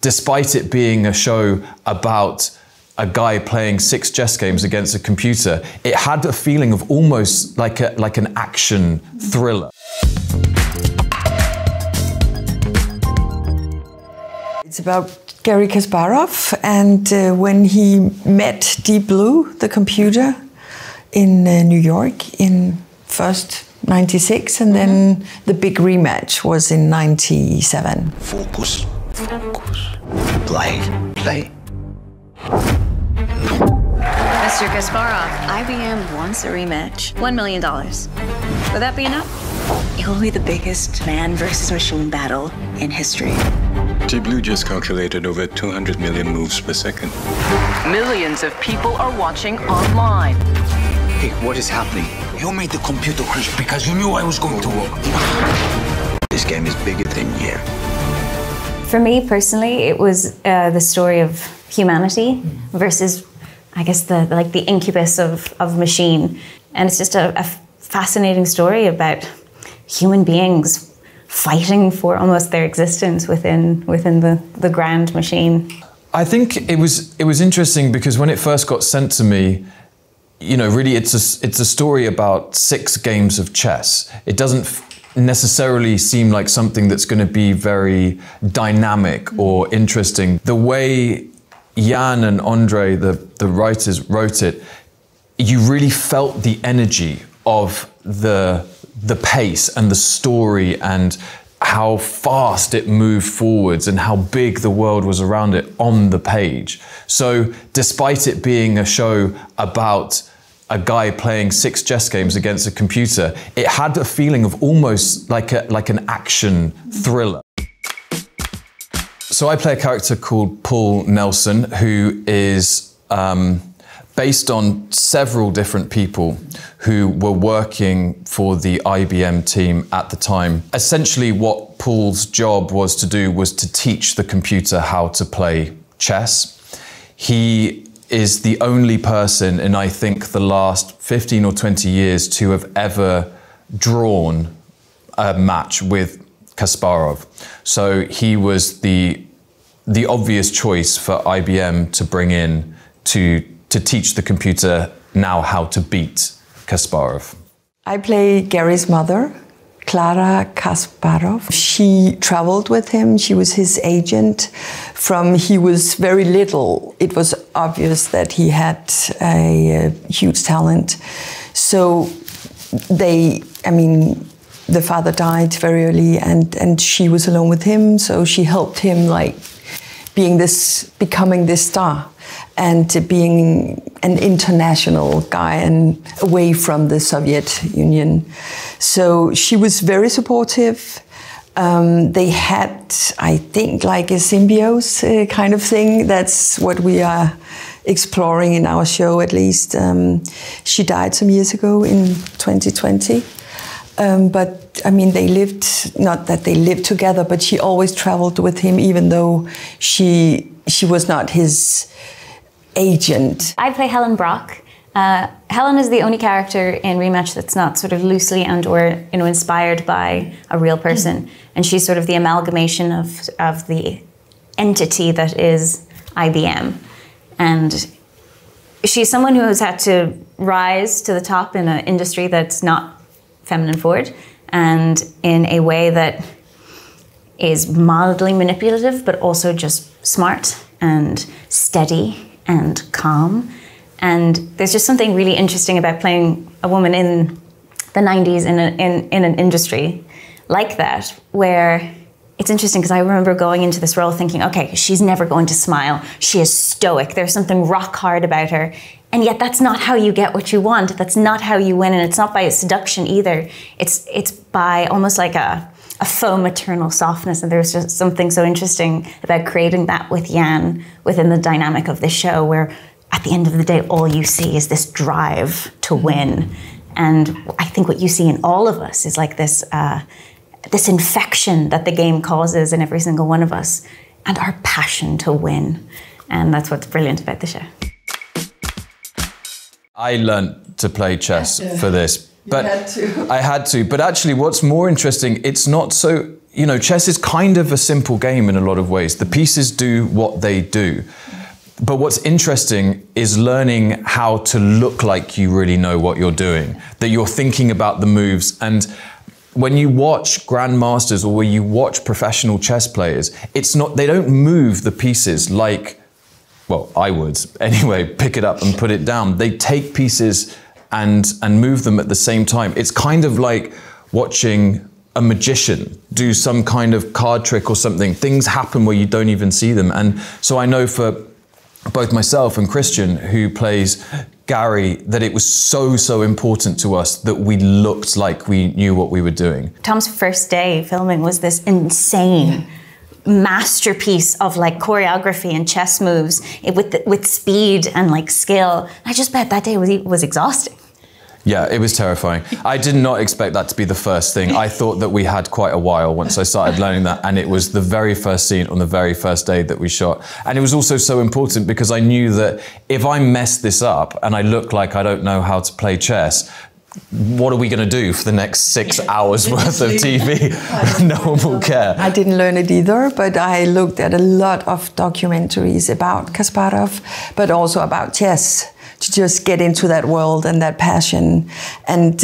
despite it being a show about a guy playing 6 chess games against a computer, it had a feeling of almost like an action thriller. It's about Garry Kasparov, and when he met Deep Blue, the computer, in New York in first 96, and then the big rematch was in 97. Focus. Focus. Play. Play. Mr. Kasparov, IBM wants a rematch. $1 million. Would that be enough? It will be the biggest man versus machine battle in history. Deep Blue just calculated over 200 million moves per second. Millions of people are watching online. Hey, what is happening? You made the computer crash because you knew I was going to work. This game is bigger than you. For me personally, it was the story of humanity versus, I guess, the incubus of machine. And it's just a fascinating story about human beings fighting for almost their existence within the grand machine. I think it was interesting because when it first got sent to me, you know, really it's a story about 6 games of chess. It doesn't necessarily seem like something that's going to be very dynamic or interesting. The way Jan and Andre, the writers, wrote it, you really felt the energy of the pace and the story and how fast it moved forwards and how big the world was around it on the page. So despite it being a show about a guy playing 6 chess games against a computer, it had a feeling of almost like an action thriller. So I play a character called Paul Nelson, who is based on several different people who were working for the IBM team at the time. Essentially what Paul's job was to do was to teach the computer how to play chess. He is the only person in, I think, the last 15 or 20 years to have ever drawn a match with Kasparov. So he was the obvious choice for IBM to bring in to teach the computer now how to beat Kasparov. I play Garry's mother, Clara Kasparov. She traveled with him. She was his agent from he was very little. It was obvious that he had a huge talent. So the father died very early, and she was alone with him. So she helped him, like, becoming this star and being an international guy and away from the Soviet Union. So she was very supportive. They had, I think, like a symbiosis kind of thing. That's what we are exploring in our show, at least. She died some years ago in 2020. But I mean, they lived, not that they lived together, but she always traveled with him, even though she was not his agent. I play Helen Brock. Helen is the only character in Rematch that's not sort of loosely and or inspired by a real person. And she's sort of the amalgamation of the entity that is IBM. And she's someone who has had to rise to the top in an industry that's not feminine forward, and in a way that is mildly manipulative, but also just smart and steady and calm. And there's just something really interesting about playing a woman in the 90s in an industry like that, where it's interesting because I remember going into this role thinking, okay, she's never going to smile. She is stoic. There's something rock hard about her. And yet that's not how you get what you want. That's not how you win, and it's not by seduction either. It's by almost like a faux maternal softness, and there's just something so interesting about creating that with Jan within the dynamic of this show, where at the end of the day, all you see is this drive to win. And I think what you see in all of us is like this, this infection that the game causes in every single one of us, and our passion to win. And that's what's brilliant about the show. I learned to play chess for this, but had to. I had to. But actually, what's more interesting, it's not so you know, chess is kind of a simple game in a lot of ways. The pieces do what they do. But what's interesting is learning how to look like you really know what you're doing, that you're thinking about the moves. And when you watch grandmasters or when you watch professional chess players, it's not, they don't move the pieces like, well, I would anyway, pick it up and put it down. They take pieces and move them at the same time. It's kind of like watching a magician do some kind of card trick or something. Things happen where you don't even see them. And so I know for both myself and Christian, who plays Garry, that it was so important to us that we looked like we knew what we were doing. Tom's first day filming was this insane masterpiece of like choreography and chess moves with speed and like skill. I just bet that day was exhausting. Yeah, it was terrifying. I did not expect that to be the first thing. I thought that we had quite a while once I started learning that, and it was the very first scene on the very first day that we shot. And it was also so important because I knew that if I mess this up and I look like I don't know how to play chess, what are we going to do for the next 6 hours worth of TV? No one will care. I didn't learn it either, but I looked at a lot of documentaries about Kasparov, but also about chess, to just get into that world and that passion. And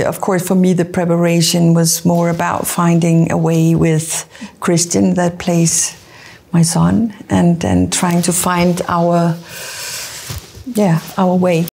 of course, for me, the preparation was more about finding a way with Christian, that plays my son, and trying to find our way.